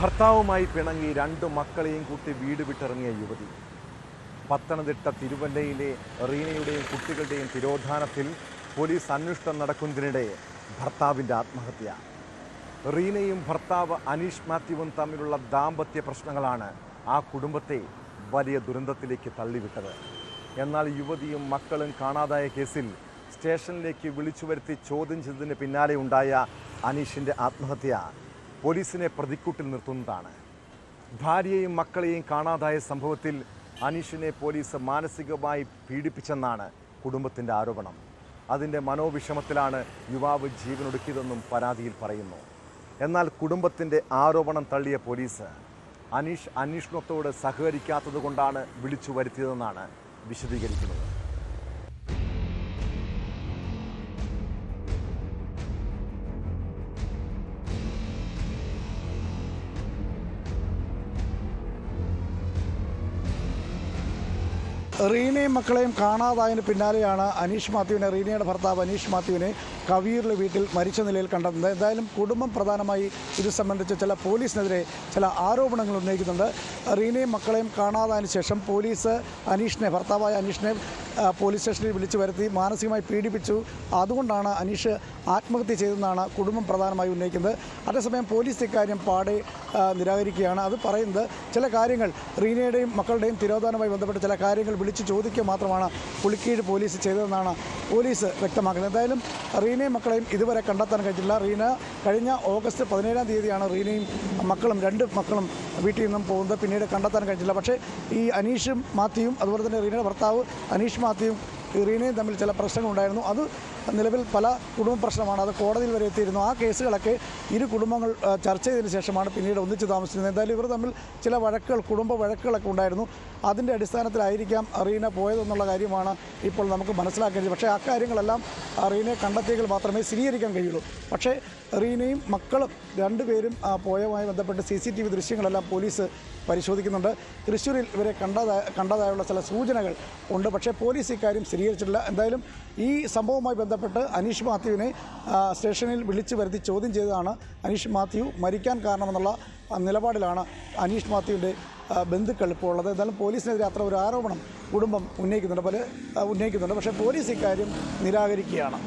ഭർത്താവുമായി പിണങ്ങി 2 മക്കളെയും കൂട്ടി വീട് വിട്ടിറങ്ങിയ യുവതി. പത്തനംതിട്ട തിരുവല്ലയിലെ റീനയുടെയും കുട്ടികളുടെയും തിരോധാനത്തിൽ പോലീസ് അന്വേഷണം നടക്കുന്നതിനിടെ ഭർത്താവിൻ്റെ ആത്മഹത്യ. റീനയും ഭർത്താവ് അനീഷ് മാത്യുവും തമ്മിലുള്ള ദാമ്പത്യ പ്രശ്നങ്ങളാണ് ആ കുടുംബത്തെ വലിയ ദുരന്തത്തിലേക്ക് തള്ളിവിട്ടത്. എന്നാൽ യുവതിയും മക്കളും കാണാതായ കേസിൽ സ്റ്റേഷനിലേക്ക് വിളിച്ചു വരുത്തി ചോദ്യം ചെയ്തതിന് പിന്നാലെ ഉണ്ടായ അനീഷിൻ്റെ ആത്മഹത്യ പോലീസിനെ പ്രതിക്കൂട്ടിൽ നിർത്തുന്നതാണ്. ഭാര്യയെയും മക്കളെയും കാണാതായ സംഭവത്തിൽ അനീഷിനെ പോലീസ് മാനസികമായി പീഡിപ്പിച്ചെന്നാണ് കുടുംബത്തിൻ്റെ ആരോപണം. അതിൻ്റെ മനോവിഷമത്തിലാണ് യുവാവ് ജീവനൊടുക്കിയതെന്നും പരാതിയിൽ പറയുന്നു. എന്നാൽ കുടുംബത്തിൻ്റെ ആരോപണം തള്ളിയ പോലീസ് അനീഷ് അന്വേഷണത്തോട് സഹകരിക്കാത്തത് കൊണ്ടാണ് വിളിച്ചു വരുത്തിയതെന്നാണ് വിശദീകരിക്കുന്നത്. റീനയും മക്കളെയും കാണാതായതിന് പിന്നാലെയാണ് റീനയുടെ ഭർത്താവ് അനീഷ് മാത്യുവിനെ കവിയൂരിലെ വീട്ടിൽ മരിച്ച നിലയിൽ കണ്ടെത്തുന്നത്. എന്തായാലും കുടുംബം പ്രധാനമായി ഇത് സംബന്ധിച്ച് പോലീസിനെതിരെ ചില ആരോപണങ്ങൾ ഉന്നയിക്കുന്നുണ്ട്. റീനയും മക്കളെയും കാണാതായതിനു ശേഷം പോലീസ് ഭർത്താവായ അനീഷിനെ പോലീസ് സ്റ്റേഷനിൽ വിളിച്ചു വരുത്തി മാനസികമായി പീഡിപ്പിച്ചു. അതുകൊണ്ടാണ് അനീഷ് ആത്മഹത്യ ചെയ്തതെന്നാണ് കുടുംബം പ്രധാനമായി ഉന്നയിക്കുന്നത്. അതേസമയം പോലീസ് ഇക്കാര്യം പാടെ നിരാകരിക്കുകയാണ്. അത് പറയുന്നത് ചില കാര്യങ്ങൾ റീനയുടെയും മക്കളുടെയും തിരോധാനവുമായി ബന്ധപ്പെട്ട് ചില കാര്യങ്ങൾ വിളിച്ചു ചോദിക്കുക മാത്രമാണ് പുളിക്കീഴ് പോലീസ് ചെയ്തതെന്നാണ് പോലീസ് വ്യക്തമാക്കുന്നത്. എന്തായാലും റീനയും മക്കളെയും ഇതുവരെ കണ്ടെത്താൻ കഴിഞ്ഞില്ല. റീന കഴിഞ്ഞ ഓഗസ്റ്റ് 17-ാം തീയതിയാണ് റീനയും മക്കളും 2 മക്കളും വീട്ടിൽ നിന്നും പോകുന്നത്. പിന്നീട് കണ്ടെത്താൻ കഴിഞ്ഞില്ല. പക്ഷേ ഈ അനീഷും മാത്യുവും അതുപോലെ തന്നെ റീനയുടെ ഭർത്താവ് അനീഷ് മാത്യുവും റീനയും തമ്മിൽ ചില പ്രശ്നങ്ങളുണ്ടായിരുന്നു. അത് നിലവിൽ പല കുടുംബ പ്രശ്നമാണ്. അത് കോടതിയിൽ വരെ എത്തിയിരുന്നു. ആ കേസുകളൊക്കെ ഇരു കുടുംബങ്ങൾ ചർച്ച ചെയ്തതിന് ശേഷമാണ് പിന്നീട് ഒന്നിച്ച് താമസിക്കുന്നത്. എന്തായാലും ഇവർ തമ്മിൽ ചില കുടുംബ വഴക്കുകളൊക്കെ ഉണ്ടായിരുന്നു. അതിൻ്റെ അടിസ്ഥാനത്തിലായിരിക്കാം റീന പോയതെന്നുള്ള കാര്യമാണ് ഇപ്പോൾ നമുക്ക് മനസ്സിലാക്കേണ്ടത്. പക്ഷേ അക്കാര്യങ്ങളെല്ലാം റീനയെ കണ്ടെത്തിയെങ്കിൽ മാത്രമേ സ്ഥിരീകരിക്കാൻ കഴിയുള്ളൂ. പക്ഷേ റീനയും മക്കളും 2 പേരും പോയതുമായി ബന്ധപ്പെട്ട് CCTV ദൃശ്യങ്ങളെല്ലാം പോലീസ് പരിശോധിക്കുന്നുണ്ട്. തൃശ്ശൂരിൽ ഇവരെ കണ്ടതായുള്ള ചില സൂചനകൾ ഉണ്ട്. പക്ഷേ പോലീസ് ഇക്കാര്യം സ്ഥിരീകരിച്ചിട്ടില്ല. എന്തായാലും ഈ സംഭവവുമായി ബന്ധപ്പെട്ട് അനീഷ് മാത്യുവിനെ സ്റ്റേഷനിൽ വിളിച്ചു വരുത്തി ചോദ്യം ചെയ്തതാണ് അനീഷ് മാത്യു മരിക്കാൻ കാരണമെന്നുള്ള നിലപാടിലാണ് അനീഷ് മാത്യുവിൻ്റെ ബന്ധുക്കൾ ഇപ്പോൾ ഉള്ളത്. എന്തായാലും പോലീസിനെതിരെ അത്ര ഒരു ആരോപണം കുടുംബം ഉന്നയിക്കുന്നുണ്ട്. പക്ഷേ പോലീസ് ഇക്കാര്യം നിരാകരിക്കുകയാണ്.